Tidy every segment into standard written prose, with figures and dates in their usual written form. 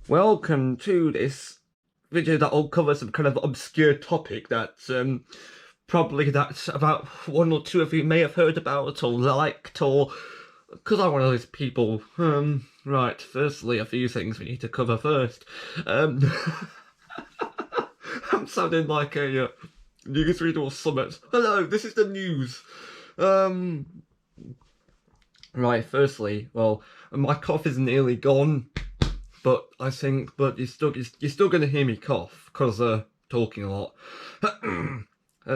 Welcome to this video that'll cover some kind of obscure topic that probably that about one or two of you may have heard about or liked, or because I'm one of those people. Right, firstly, a few things we need to cover first. Um, I'm sounding like a newsreader or summit. Hello, this is the news. Um, right, firstly, well, my cough is nearly gone. But you're still gonna hear me cough because talking a lot.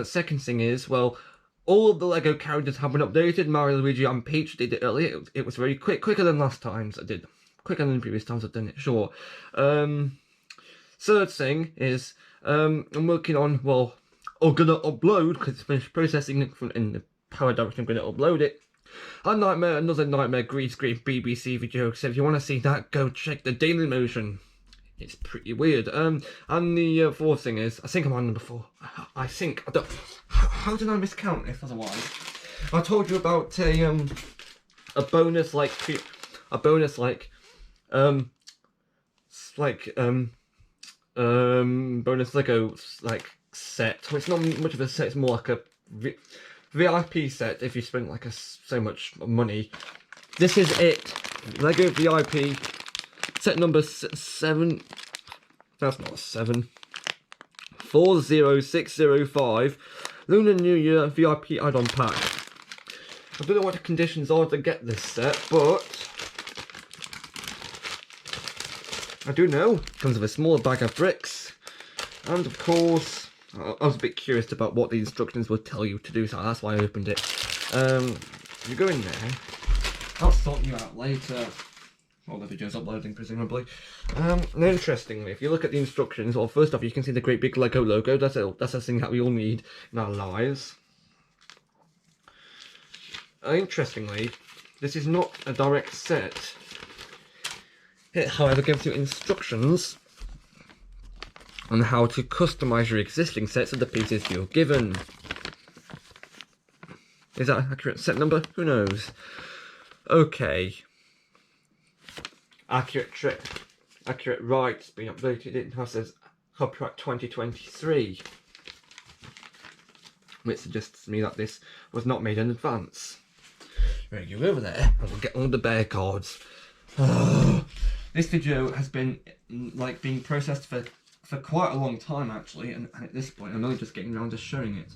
Second thing is, well, all of the Lego characters have been updated. Mario, Luigi, and Peach did it earlier. It was very quicker than last times I did, quicker than previous times I've done it. Sure. Third thing is, I'm working on I'm gonna upload because it's finished processing it in the power direction. I'm gonna upload it. Another Nightmare green screen BBC video. So if you want to see that, go check the Daily Motion. It's pretty weird. And the fourth thing is, I think I'm on number 4. I think. How did I miscount if otherwise? I told you about a bonus bonus Lego set. Well, it's not much of a set. It's more like a VIP set if you spend so much money. This is it. Lego VIP set number 7. That's not 7. 40605 Lunar New Year VIP add-on pack. I don't know what the conditions are to get this set, but I do know it comes with a smaller bag of bricks, and of course I was a bit curious about what the instructions would tell you to do, so that's why I opened it. You go in there. I'll sort you out later. Well, the video's uploading, presumably. And interestingly, if you look at the instructions, well, first off, you can see the great big Lego logo. That's a thing that we all need in our lives. Interestingly, this is not a direct set. It, however, gives you instructions on how to customize your existing sets of the pieces you're given. Is that an accurate set number? Who knows? Okay. Accurate right, it's been updated. It now says copyright 2023. Which suggests to me that this was not made in advance. Right, go over there and we'll get all the bear cards. This video has been being processed for quite a long time actually, and at this point I'm only just getting around to showing it.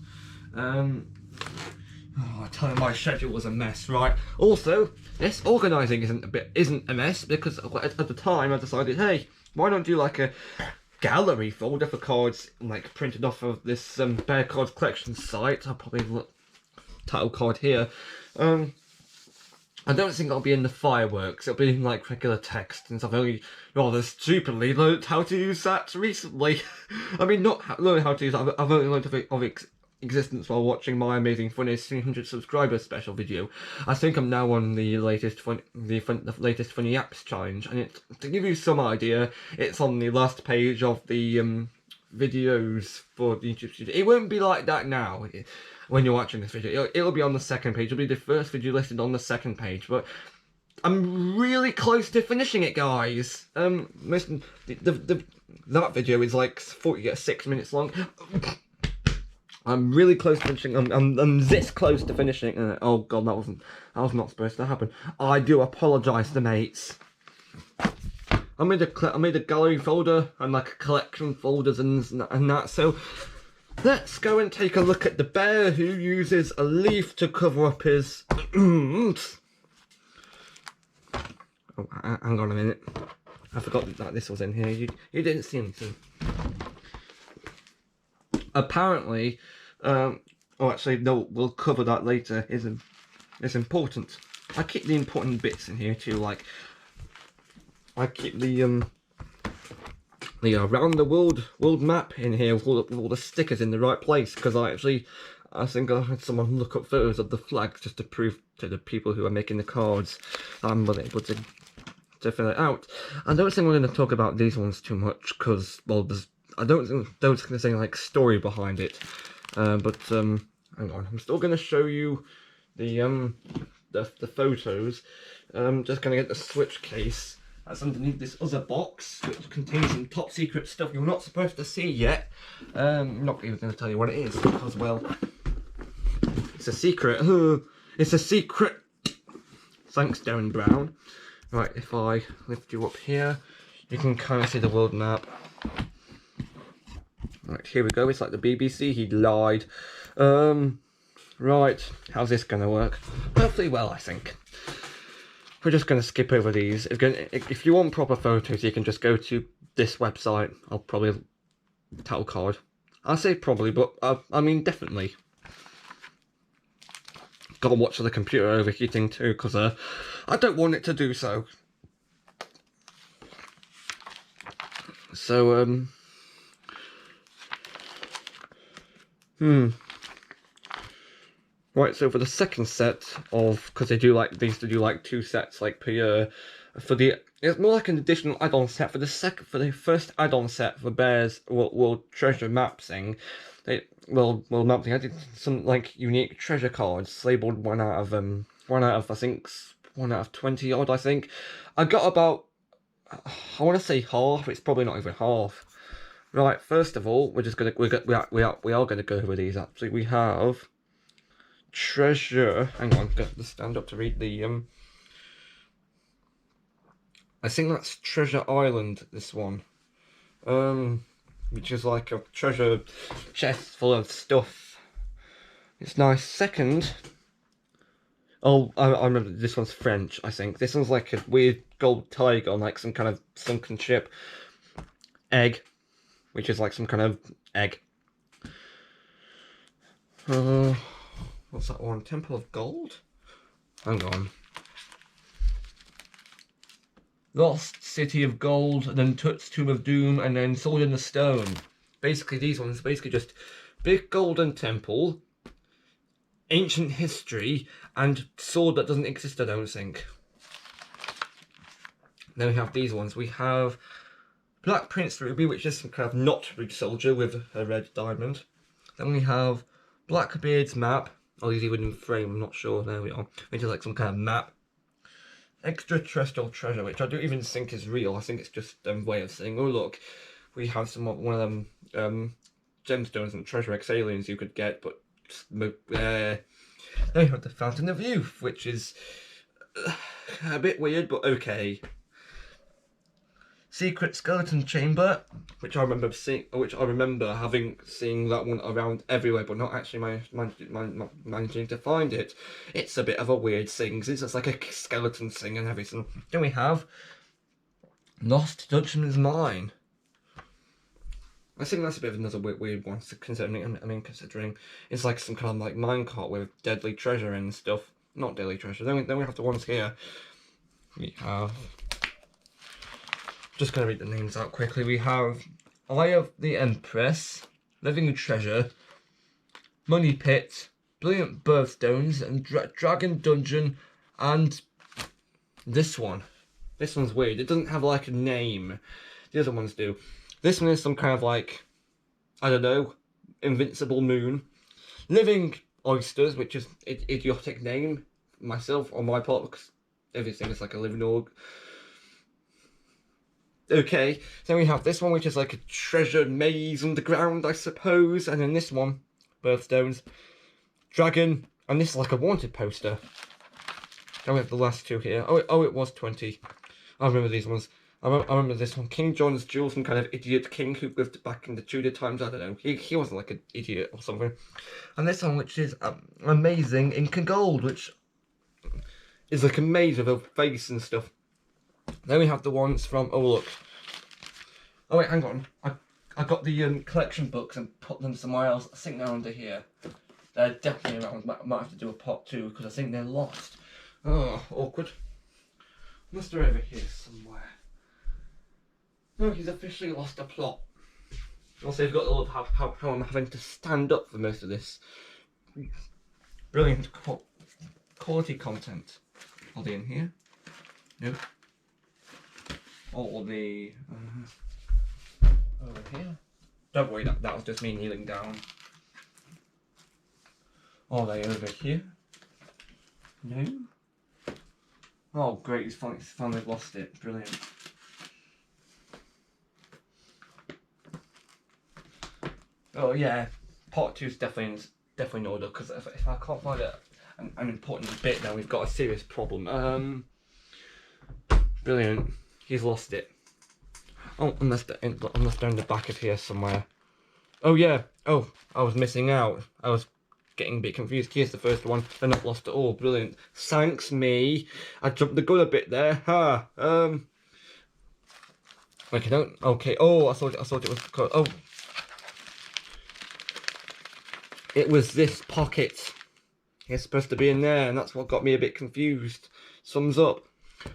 I tell you, my schedule was a mess, right? Also, this organising isn't a mess because at the time I decided, hey, why not do like a gallery folder for cards printed off of this Bear Cards collection site. I'll probably look title card here. I don't think I'll be in the fireworks. It'll be in regular text, since I've only rather stupidly learned how to use that recently. I mean, not learned how to use it. I've only learned of its existence while watching my amazing funniest 300 subscribers special video. I think I'm now on the latest funny apps challenge, and to give you some idea, it's on the last page of the videos for the YouTube studio. It won't be like that now. When you're watching this video, it'll be on the second page. It'll be the first video listed on the second page, but I'm really close to finishing it, guys. That video is 46 minutes long. I'm really close to finishing. I'm this close to finishing. Oh god, that was not supposed to happen. I do apologise to mates. I made a gallery folder and a collection folders and that. So let's go and take a look at the bear who uses a leaf to cover up his. Oh, hang on a minute. I forgot that this was in here. You didn't see anything. Apparently, actually, no, we'll cover that later. It's important. I keep the important bits in here too. I keep the around the world map in here with all the stickers in the right place, because I think I had someone look up photos of the flags just to prove to the people who are making the cards I'm able to fill it out. I don't think we're going to talk about these ones too much because, well, I don't think there's any story behind it. But hang on, I'm still going to show you the photos. Just going to get the switch case that's underneath this other box, which contains some top secret stuff you're not supposed to see yet. I'm not even going to tell you what it is, because, well, it's a secret. It's a secret. Thanks, Darren Brown. Right, if I lift you up here, you can kind of see the world map. Right, here we go. It's like the BBC. He lied. Right, how's this going to work? Hopefully well, I think. We're just going to skip over these. If you want proper photos, you can just go to this website. I'll probably title card. I say probably, but I mean definitely. Gotta watch the computer overheating too, because I don't want it to do so. So, Right, so for the second set of, because they do like, they used to do like 2 sets like per year, it's more like an additional add-on set for the first add-on set for Bears World Treasure Map thing. Map thing. I did some like unique treasure cards labeled one out of I think 1 out of 20 odd. I think I got about, I want to say half. It's probably not even half. Right, first of all, we are gonna go over these. Actually, we have treasure. Hang on, got to stand up to read the I think that's Treasure Island, this one. Which is like a treasure chest full of stuff. It's nice. Second, oh, I remember this one's French, I think. This one's like a weird gold tiger on like some kind of sunken ship. Egg, which is like some kind of egg. What's that one? Temple of Gold? Hang on. Lost City of Gold, and then Tut's Tomb of Doom, and then Sword in the Stone. Basically, these ones basically just big golden temple, ancient history, and sword that doesn't exist, I don't think. Then we have these ones. We have Black Prince Ruby, which is some kind of not Ridge Soldier with a red diamond. Then we have Blackbeard's map. I'll use it within frame, I'm not sure. There we are. Which is like some kind of map. Extraterrestrial treasure, which I don't even think is real. I think it's just a way of saying, oh look, we have one of them gemstones and treasure X aliens you could get, but then we have the Fountain of Youth, which is a bit weird, but okay. Secret Skeleton Chamber, which I remember seeing, seeing that one around everywhere, but not actually managing to find it. It's a bit of a weird thing. It's just like a skeleton thing and everything. Then we have Lost Dutchman's Mine. I think that's a bit of another weird one, considering it's like some kind of like minecart with deadly treasure and stuff. Not deadly treasure. Then we have the ones here. We have. Just going to read the names out quickly. We have Eye of the Empress, Living Treasure, Money Pit, Brilliant Birthstones, and Dragon Dungeon, and this one. This one's weird. It doesn't have like a name. The other ones do. This one is some kind of like, I don't know, Invincible Moon. Living Oysters, which is an idiotic name, myself, on my part, because everything is like a living org. Okay, then we have this one, which is like a treasure maze underground, I suppose. And then this one, Birthstones, Dragon, and this is like a wanted poster. Then we have the last two here. Oh, it was 20. I remember these ones. I remember this one, King John's Jewel, some kind of idiot king who lived back in the Tudor times. I don't know. He wasn't like an idiot or something. And this one, which is amazing Inca Gold, which is like a maze with a face and stuff. Then we have the ones from, oh look. Oh wait, hang on. I got the collection books and put them somewhere else. I think they're under here. They're definitely around. Might have to do a part 2 because I think they're lost. Oh, awkward. Must be over here somewhere. No, he's officially lost a plot. Also, you've got all of how I'm having to stand up for most of this. Brilliant quality content. Are they in here? No. Or the over here. Don't worry, that was just me kneeling down. Are they over here? No. Oh great, he's finally lost it. Brilliant. Oh yeah, part 2 is definitely in order, because if I can't find an important bit, then we've got a serious problem. Brilliant. He's lost it. Oh, unless they're in the back of here somewhere. Oh yeah. Oh, I was missing out. I was getting a bit confused. Here's the first one. They're not lost at all. Brilliant. Thanks me. I jumped the gun a bit there. Ha. Okay, don't. Okay. Oh, I thought it was. Oh. It was this pocket. It's supposed to be in there, and that's what got me a bit confused. Sums up.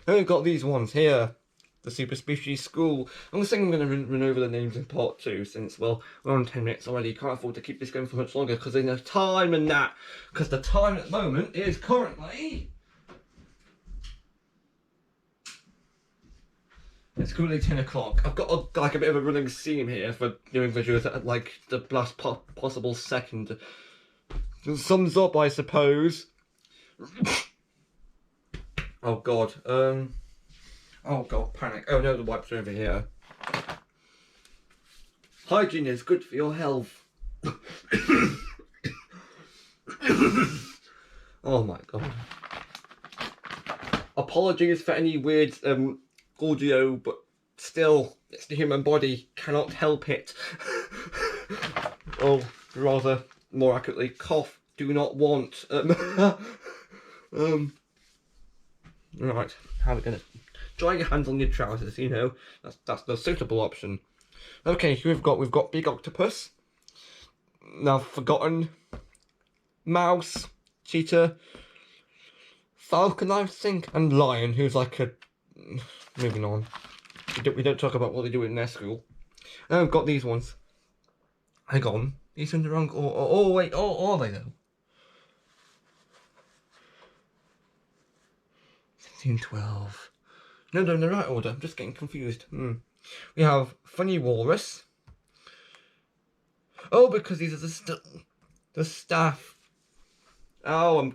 Then we've got these ones here. The Super Species School. I'm going to run over the names in part 2, since, well, we're on 10 minutes already. Can't afford to keep this going for much longer, because there's no time and that. Because the time at the moment is currently... It's currently 10 o'clock. I've got a bit of a running theme here for doing videos at like the last possible second. Sums up, I suppose. Oh god. Oh god, panic. Oh no, the wipes are over here. Hygiene is good for your health. Oh my god. Apologies for any weird audio, but still, it's the human body, cannot help it. Or rather, more accurately, cough, do not want. Right, how are we gonna dry your hands on your trousers? You know, that's the suitable option. Okay, we've got Big Octopus. Now Forgotten, Mouse, Cheetah, Falcon, I think, and Lion, who's like a... Moving on. We don't talk about what they do in their school. I've got these ones. Hang on. These are in the wrong... Oh, wait. Oh, are they though? 1612. No, they're in the right order. I'm just getting confused. We have Funny Walrus. Oh, because these are the staff. Oh,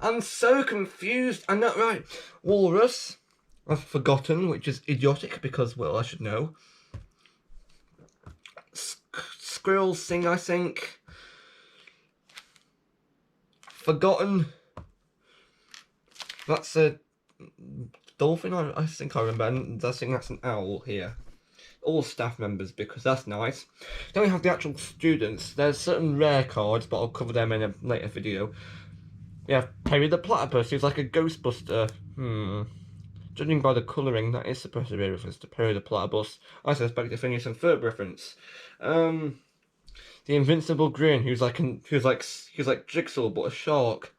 I'm so confused. I'm not right. Walrus. I've forgotten, which is idiotic because, well, I should know. Squirrels sing, I think. Forgotten. That's a dolphin, I think I remember. And I think that's an owl here. All staff members, because that's nice. Then we have the actual students. There's certain rare cards, but I'll cover them in a later video. We have Perry the Platypus, who's like a Ghostbuster. Judging by the colouring, that is supposed to be a reference to Perry the Platypus. I suspect it's only some third reference. The Invincible Grin, who's like Jigsaw but a shark.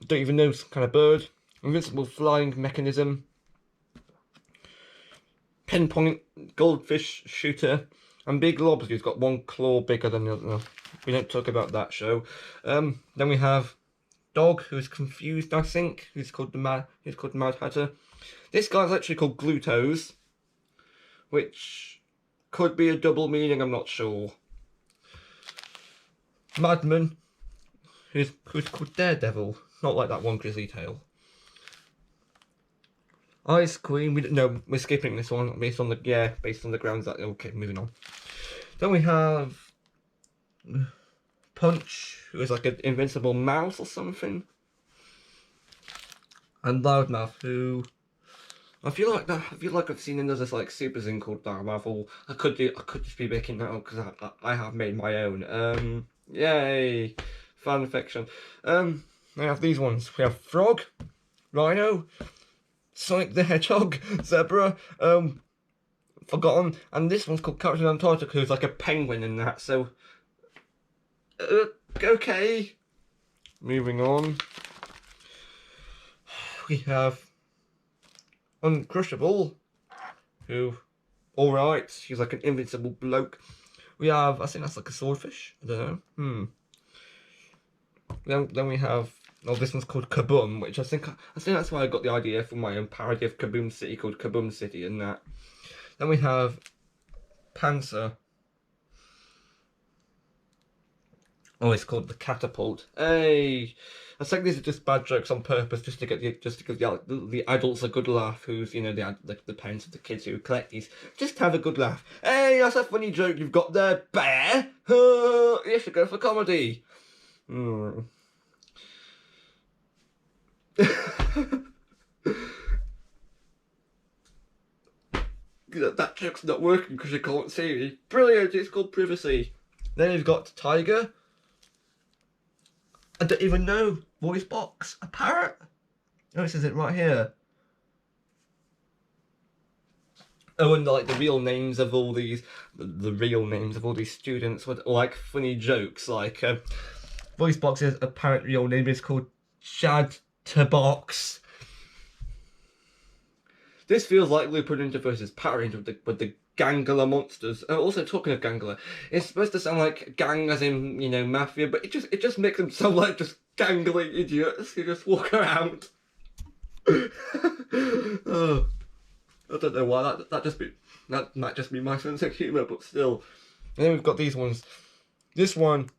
Don't even know, some kind of bird. Invincible Flying Mechanism. Pinpoint Goldfish Shooter. And Big Lobster, who's got one claw bigger than the other. We don't talk about that show. Then we have Dog, who's confused, I think. Who's called the Mad Hatter. This guy's actually called Glutos, which could be a double meaning, I'm not sure. Madman, who's called Daredevil, not like that one Grizzly Tail. Ice Queen, we're skipping this one based on the grounds that, okay, moving on. Then we have Punch, who is like an invincible mouse or something. And Loudmouth, who I feel like I've seen another like super zine called Loudmouth, or I could just be making that up because I have made my own. Yay, fan fiction. I have these ones. We have Frog, Rhino, Sonic the Hedgehog, Zebra, Forgotten, and this one's called Captain Antarctica, who's like a penguin in that, so... okay. Moving on. We have Uncrushable, who... Alright, he's like an invincible bloke. We have, I think that's like a swordfish, I don't know. Then we have... Oh, this one's called Kaboom, which I think that's why I got the idea for my own parody of Kaboom City called Kaboom City and that. Then we have Panzer. Oh, it's called the Catapult. Hey, I think these are just bad jokes on purpose, just to give the adults a good laugh. Who's the parents of the kids who collect these, just have a good laugh. Hey, that's a funny joke you've got there, Bear. You should go for comedy. Hmm. That joke's not working because you can't see me. Brilliant, it's called privacy. Then you've got Tiger. I don't even know. Voice box. A parrot? Oh, it says it right here. Oh, and like the real names of all these, the real names of all these students were like funny jokes. Like, Voice box's apparent real name is called Chad Box. This feels like Lupin Ninja versus Power Ranger with the Gangler monsters. Also, talking of Gangler, it's supposed to sound like gang as in, mafia, but it just makes them sound like just gangly idiots who just walk around. Oh, I don't know why that might just be my sense of humour, but still. And then we've got these ones. This one,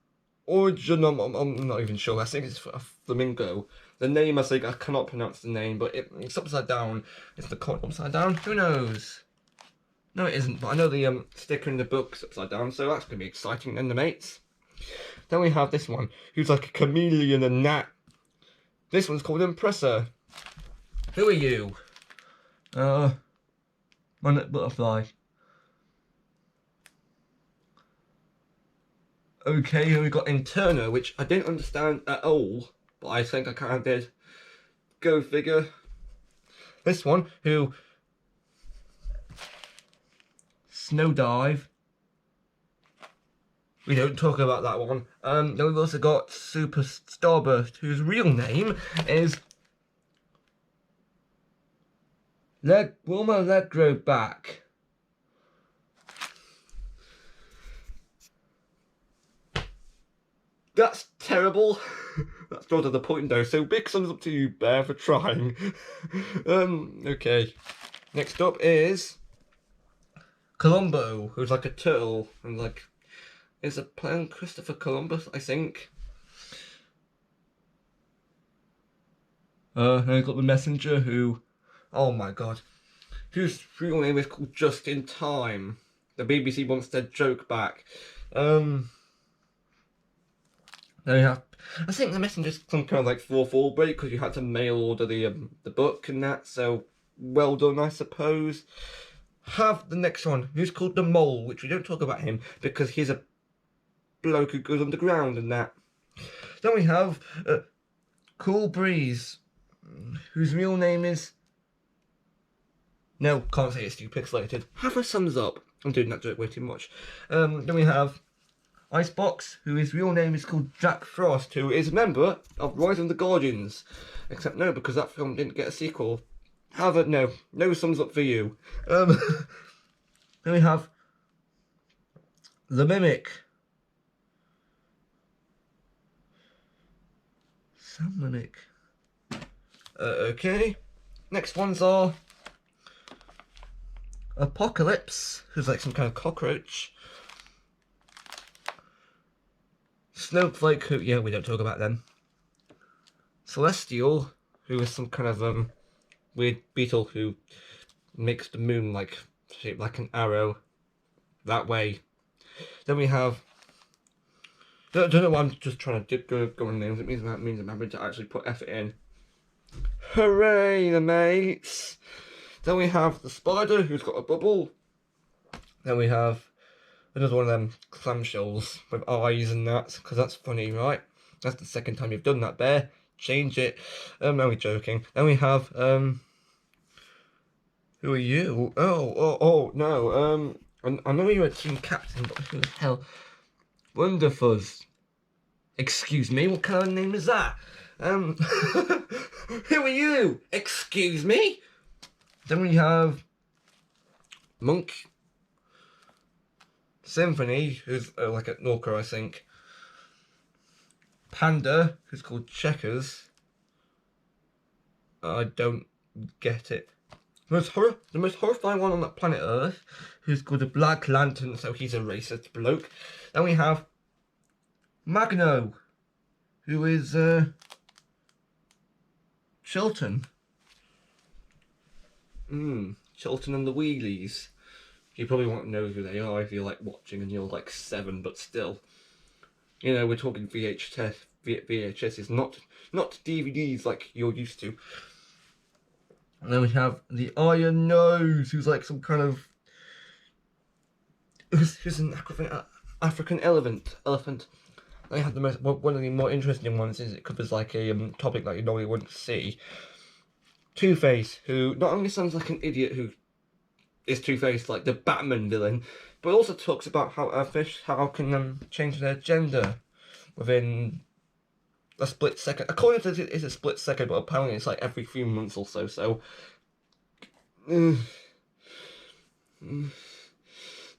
Origin, I'm not even sure. I think it's a flamingo. The name, I think, I cannot pronounce the name, but it's upside down. Is the coin upside down? Who knows? No, it isn't, but I know the sticker in the book's upside down, so that's going to be exciting then, the mates. Then we have this one, who's like a chameleon and gnat. This one's called Impressor. Who are you? Monarch Butterfly. Okay, here we got Interno, which I didn't understand at all, but I think I kind of did. Go figure. This one, who Snowdive. We don't talk about that one. Then we've also got Super Starburst, whose real name is Will my leg grow back? That's terrible. That's not to the point though, so big thumbs up to you, Bear, for trying. Okay. Next up is Columbo, who's like a turtle, and like is a playing Christopher Columbus, I think. And I've got the Messenger, who, oh my god, whose real name is called Just in Time. The BBC wants their joke back. Then we have, I think the Messenger's some kind of like 4-4 break because you had to mail order the book and that. So well done, I suppose. Have the next one, who's called the Mole, which we don't talk about him because he's a bloke who goes underground and that. Then we have Cool Breeze, whose real name is, no, can't say it's too pixelated. Have a thumbs up. I'm doing that joke way too much. Then we have Icebox, whose real name is called Jack Frost, who is a member of Rise of the Guardians. Except no, because that film didn't get a sequel. However, no thumbs up for you. Then we have the Mimic. Sam Mimic. Okay. Next ones are Apocalypse, who's like some kind of cockroach. Snowflake, who, yeah, we don't talk about them. Celestial, who is some kind of weird beetle who makes the moon like shaped like an arrow that way. Then we have, I don't know why I'm just trying to go on names. It means I'm having to actually put effort in. Hooray, the mates! Then we have the Spider, who's got a bubble. Then we have another one of them clamshells with eyes and that, because that's funny, right? That's the second time you've done that, Bear. Change it. I'm only joking. Then we have, who are you? Oh, no, I know you're a team captain, but who the hell? Wonderfuzz. Excuse me, what kind of name is that? Who are you? Excuse me? Then we have Monk Symphony, who's like an orca, I think. Panda, who's called Checkers. I don't get it. The most horrifying one on that planet Earth, who's called a Black Lantern, so he's a racist bloke. Then we have Magno, who is Chilton. Chilton and the Wheelies. You probably won't know who they are if you're like watching and you're like 7, but still. You know, we're talking VHSs, not DVDs like you're used to. And then we have the Iron Nose, who's like some kind of... Who's an African elephant. They have the one of the more interesting ones is it covers like a topic that you normally wouldn't see. Two-Face, who not only sounds like an idiot who is Two-Face, like the Batman villain, but also talks about how fish can change their gender within a split second. According to this, it's a split second, but apparently it's like every few months or so. So,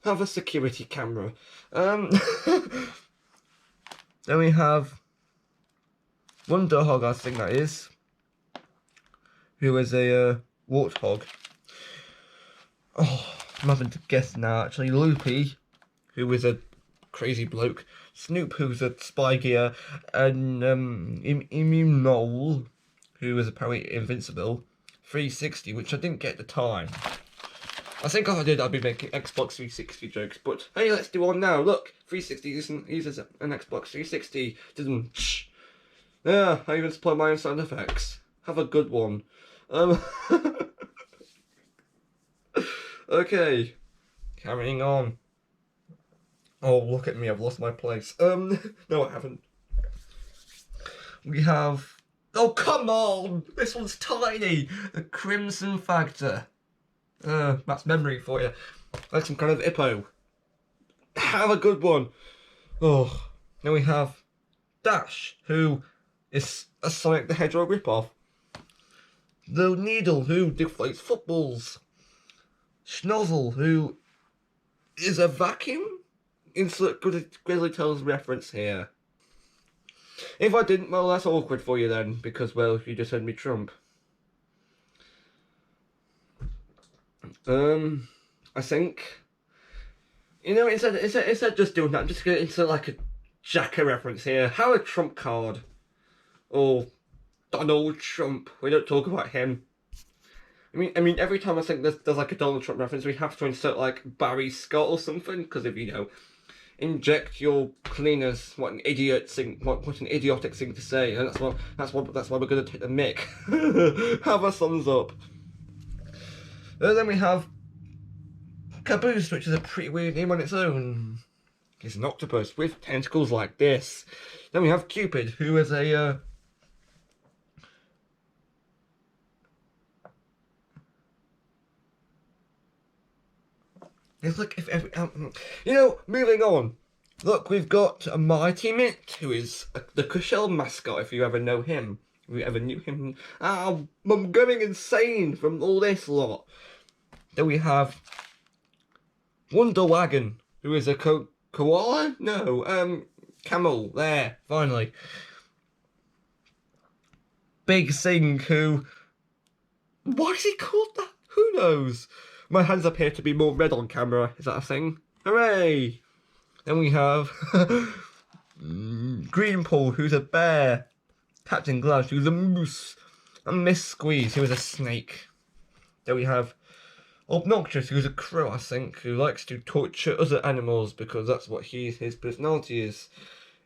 have a security camera. Then we have Wonderhog, I think that is, who is a warthog. Oh, I'm having to guess now. Actually, Loopy, who is a crazy bloke. Snoop, who's a spy gear, and Immunol, who is apparently invincible. 360, which I didn't get at the time. I think if I did, I'd be making Xbox 360 jokes. But hey, let's do one now. Look, 360 uses an Xbox 360. Didn't. Yeah, I even supply my own sound effects. Have a good one. Okay, carrying on. Oh, look at me, I've lost my place. No, I haven't. We have... Oh, come on! This one's tiny! The Crimson Factor. That's memory for you. Like some kind of hippo. Have a good one. Oh, then we have Dash, who is a Sonic the Hedgehog ripoff. The Needle, who deflates footballs. Schnozzle, who is a vacuum? Insert Grizzly Tales reference here. If I didn't, well, that's awkward for you then, because, well, you just heard me Trump. I think, you know, instead just doing that, I'm just going to insert like a Jacker reference here. How a Trump card. Or Donald Trump. We don't talk about him. I mean, every time I think there's like a Donald Trump reference, we have to insert like Barry Scott or something, because if you know, inject your cleaners. What an idiot thing! What an idiotic thing to say, and that's why we're gonna take the mic. Have a thumbs up. And then we have Caboose, which is a pretty weird name on its own. It's an octopus with tentacles like this. Then we have Cupid, who is a it's like if every you know, moving on. Look, we've got a Mighty Mitt, who is the Cushell mascot. If you ever know him, if you ever knew him, I'm going insane from all this lot. Then we have Wonder Wagon, who is a koala? No, camel. There, finally. Big Sing, who... Why is he called that? Who knows? My hands appear to be more red on camera. Is that a thing? Hooray! Then we have Greenpaw, who's a bear. Captain Glass, who's a moose. And Miss Squeeze, who is a snake. Then we have Obnoxious, who's a crow, I think, who likes to torture other animals because that's what his personality is.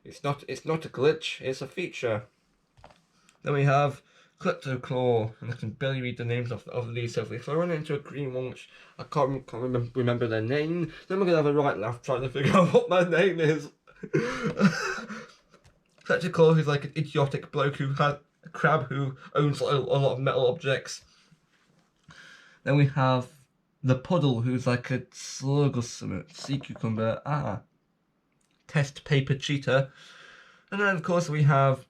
It's not a glitch, it's a feature. Then we have Kleptoclaw, and I can barely read the names of these, so if I run into a green one which I can't remember their name, then we're going to have a right laugh trying to figure out what their name is. Kleptoclaw, who's like an idiotic bloke who has a crab who owns a lot of metal objects. Then we have the Puddle, who's like a slug or something, sea cucumber, test paper cheetah. And then of course we have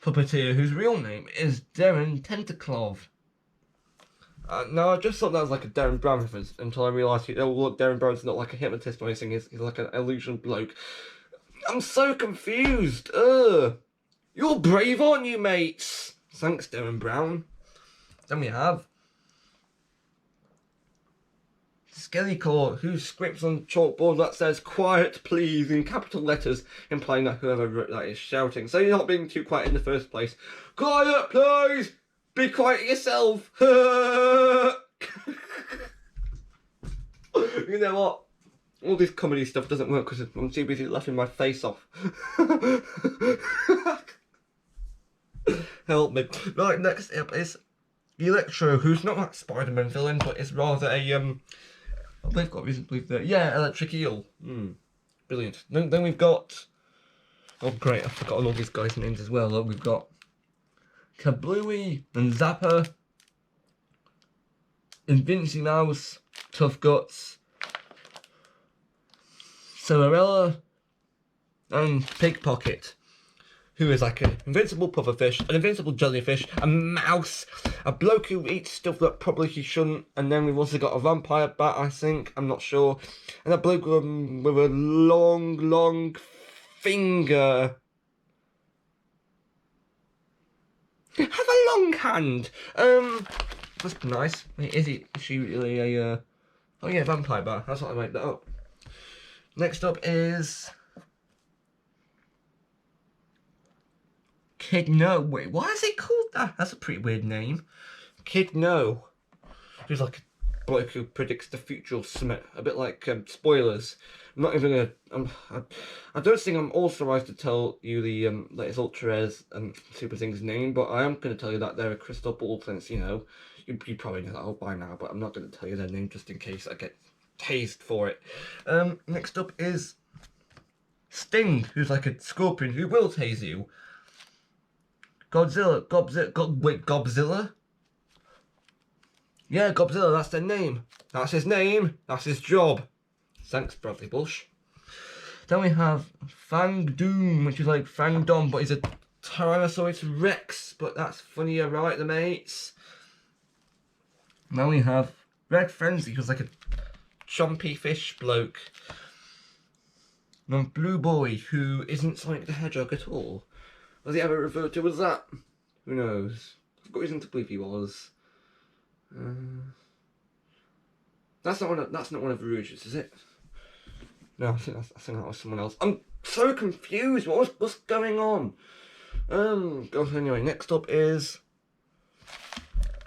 Puppeteer, whose real name is Darren Tentaclov. Now, I just thought that was like a Darren Brown reference until I realised, oh look, Darren Brown's not like a hypnotist or anything, he's like an illusion bloke. I'm so confused! You're brave, aren't you, mates? Thanks, Darren Brown. Then we have Skeletor, who scripts on chalkboard that says "Quiet, please" in capital letters, implying that whoever wrote that is shouting. So you're not being too quiet in the first place. Quiet, please. Be quiet yourself. You know what? All this comedy stuff doesn't work because I'm too busy laughing my face off. Help me. Right, next up is Electro, who's not that Spider-Man villain, but is rather a they've got reason to believe that. Yeah, Electric Eel. Brilliant. Then we've got, oh great, I've forgotten all these guys' names as well. Look, we've got Kablooey and Zapper, Invincy Mouse, Tough Guts, Cinderella, and Pickpocket, who is like an invincible pufferfish, an invincible jellyfish, a mouse, a bloke who eats stuff that probably he shouldn't, and then we've also got a vampire bat, I think, I'm not sure, and a bloke with a long finger. Have a long hand. That's nice. Is she really a? Oh yeah, vampire bat. That's what I made that up. Next up is Kid No. Wait, why is it called that? That's a pretty weird name. Kid No. Who's like a bloke who predicts the future of something. A bit like spoilers. I'm not even gonna. I don't think I'm authorized to tell you the latest Ultra Airs and Super Thing's name, but I am gonna tell you that they're a crystal ball, since you know you probably know that all by now. But I'm not gonna tell you their name just in case I get tased for it. Next up is Sting, who's like a scorpion who will tase you. Godzilla. Yeah, Godzilla, that's their name. That's his name. That's his job. Thanks, Bradley Bush. Then we have Fang Doom, which is like Fang Dom, but he's a Tyrannosaurus Rex. But that's funnier, right, the mates? Now we have Red Frenzy, who's like a chompy fish bloke. And then Blue Boy, who isn't Sonic the Hedgehog at all. Was he ever referred to as that? Who knows? I've got reason to believe he was. That's not one of Rouge's, is it? No, I think that was someone else. I'm so confused. What's going on? Anyway, next up is.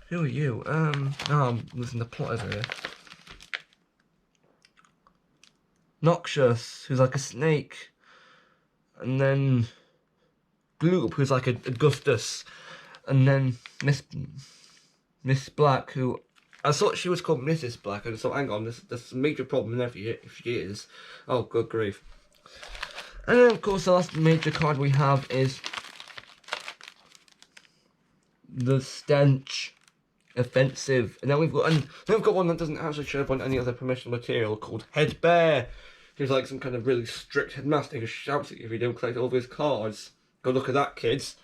Who are you? No, I'm losing the plot over here. Noxious, who's like a snake, and then Gloop, who's like a Augustus, and then Miss Black, who I thought she was called Mrs. Black, and so hang on, there's a major problem there if she is. Oh, good grief. And then of course the last major card we have is the Stench Offensive, and then we've got one that doesn't actually show up on any other promotional material called Head Bear, who's like some kind of really strict headmaster who shouts at you if you don't collect all of his cards. Go look at that, kids.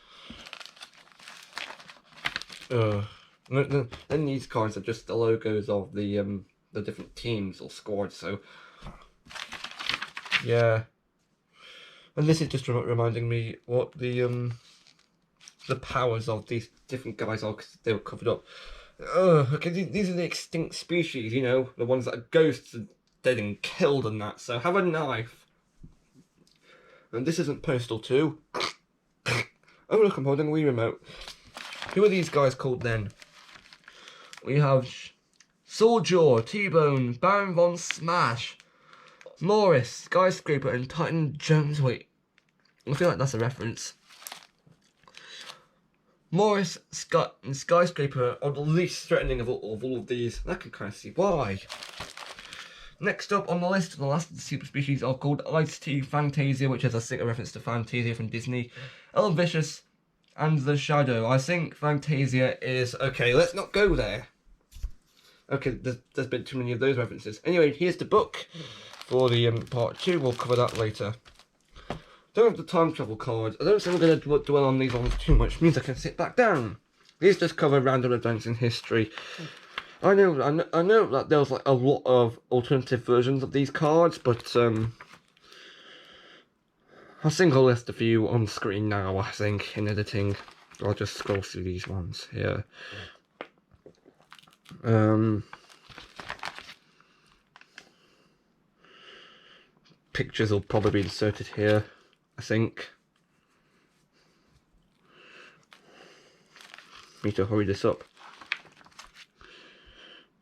Then these cards are just the logos of the different teams or squads. So yeah, and this is just reminding me what the powers of these different guys are, because they were covered up. Okay, these are the extinct species, you know, the ones that are ghosts and dead and killed and that. So have a knife. And this isn't Postal 2. Oh look, I'm holding a Wii remote. Who are these guys called then? We have Souljaw, T-Bone, Baron Von Smash, Morris, Skyscraper, and Titan Jones. Wait, I feel like that's a reference. Morris, Scott, and Skyscraper are the least threatening of all of these. I can kind of see why. Next up on the list, the last of the super species are called Ice-T, Fantasia, which is a reference to Fantasia from Disney, Elvicious, and the Shadow. I think Fantasia is... Okay, let's not go there. Okay, there's been too many of those references. Anyway, here's the book for the part 2. We'll cover that later. Don't have the time travel cards. I don't think I'm going to dwell on these ones too much. It means I can sit back down. These just cover random events in history. I know that there's like a lot of alternative versions of these cards, but I think I'll list a few on screen now. I think in editing, I'll just scroll through these ones here. pictures will probably be inserted here, I think. Need to hurry this up.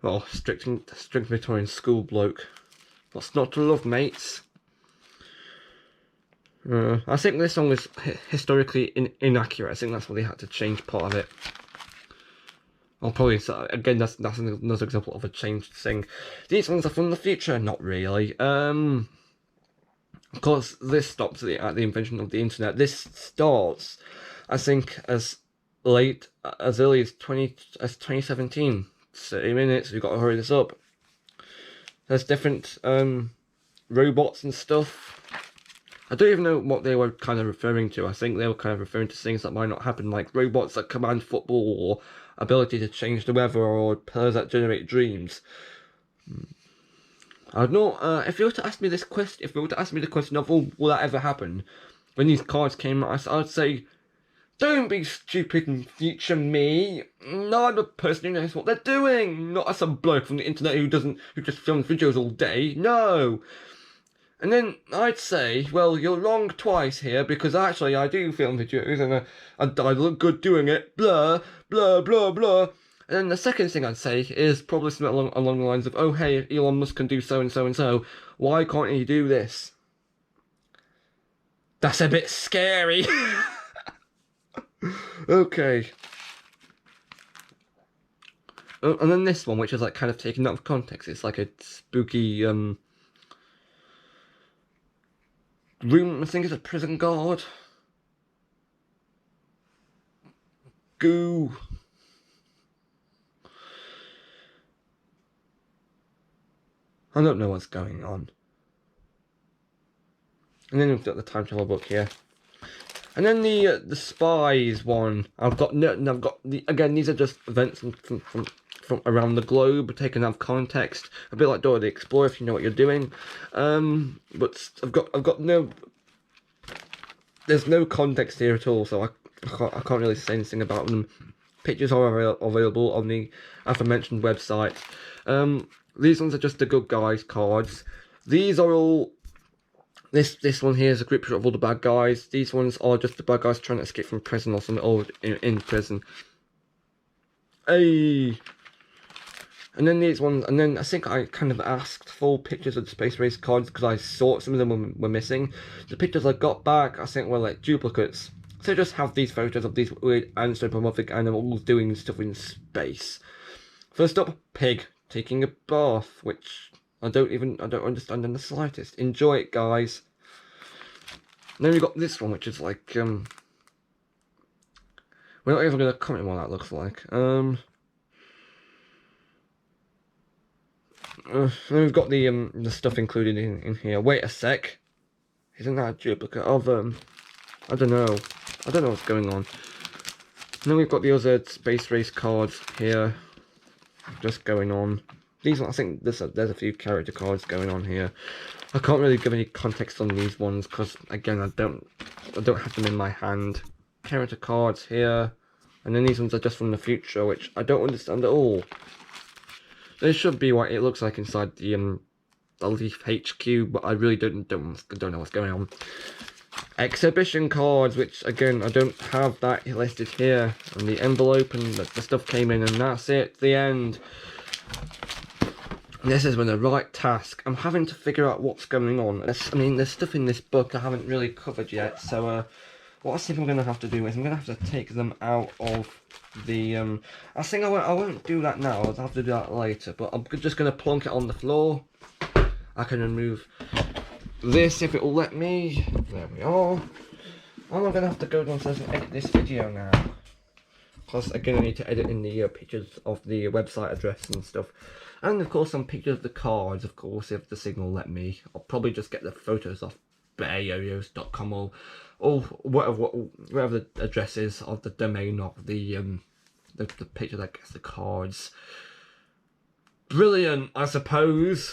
Oh, strict Victorian school bloke. What's not to love, mates? I think this song is historically inaccurate. I think that's why they had to change part of it. I'll probably, again, that's another example of a changed thing. These ones are from the future, not really. Of course, this stops at the invention of the internet. This starts, I think, as early as 2017. 30 minutes. We've got to hurry this up. There's different robots and stuff. I don't even know what they were kind of referring to. I think they were kind of referring to things that might not happen, like robots that command football, or ability to change the weather, or pillars that generate dreams. I don't know. If you were to ask me this question, if you were to ask me the question of, oh, will that ever happen? When these cards came out, I'd say, don't be stupid and future me. No, I'm a person who knows what they're doing. Not as some bloke from the internet who just films videos all day. No. And then I'd say, well, you're wrong twice here, because actually I do film videos and I look good doing it. Blah, blah, blah, blah. And then the second thing I'd say is probably something along the lines of, oh, hey, Elon Musk can do so and so and so. Why can't he do this? That's a bit scary. Okay. Oh, and then this one, which is like kind of taken out of context. It's like a spooky room. I think it's a prison guard. Goo. I don't know what's going on. And then we've got the time travel book here. And then the spies one. I've got again, these are just events from around the globe taken out of context. A bit like Dora the Explorer, if you know what you're doing. But I've got no. There's no context here at all, so I can't really say anything about them. Pictures are available on the aforementioned website. These ones are just the good guys cards. These are all. This one here is a group shot of all the bad guys. These ones are just the bad guys trying to escape from prison or something, or in prison. Hey. And then these ones, and then I think I kind of asked for pictures of the Space Race cards because I thought some of them were missing. The pictures I got back, I think, were like duplicates. So just have these photos of these weird anthropomorphic animals doing stuff in space. First up, pig taking a bath, which I don't understand in the slightest. Enjoy it, guys. And then we got this one, which is like we're not even gonna comment on what that looks like. Then we've got the stuff included in here. Wait a sec, isn't that a duplicate of I don't know what's going on. And then we've got the other Space Race cards here, just going on. These ones, I think there's a few character cards going on here. I can't really give any context on these ones because again I don't have them in my hand. Character cards here, and then these ones are just from the future, which I don't understand at all. This should be what it looks like inside the Leaf HQ, but I really don't know what's going on. Exhibition cards, which again I don't have that listed here, and the envelope and the stuff came in, and that's it. The end. This is when the right task. I'm having to figure out what's going on. I mean, there's stuff in this book I haven't really covered yet, so what I think I'm going to have to do is I'm going to have to take them out of the, I think I won't do that now, I'll have to do that later, but I'm just going to plonk it on the floor. I can remove this if it will let me. There we are. I'm going to have to go downstairs and edit this video now. Plus, again, I need to edit in the pictures of the website address and stuff. And of course some pictures of the cards, of course, if the signal let me. I'll probably just get the photos off bearyoyos.com or whatever the address is of the domain of the picture that gets the cards. Brilliant, I suppose.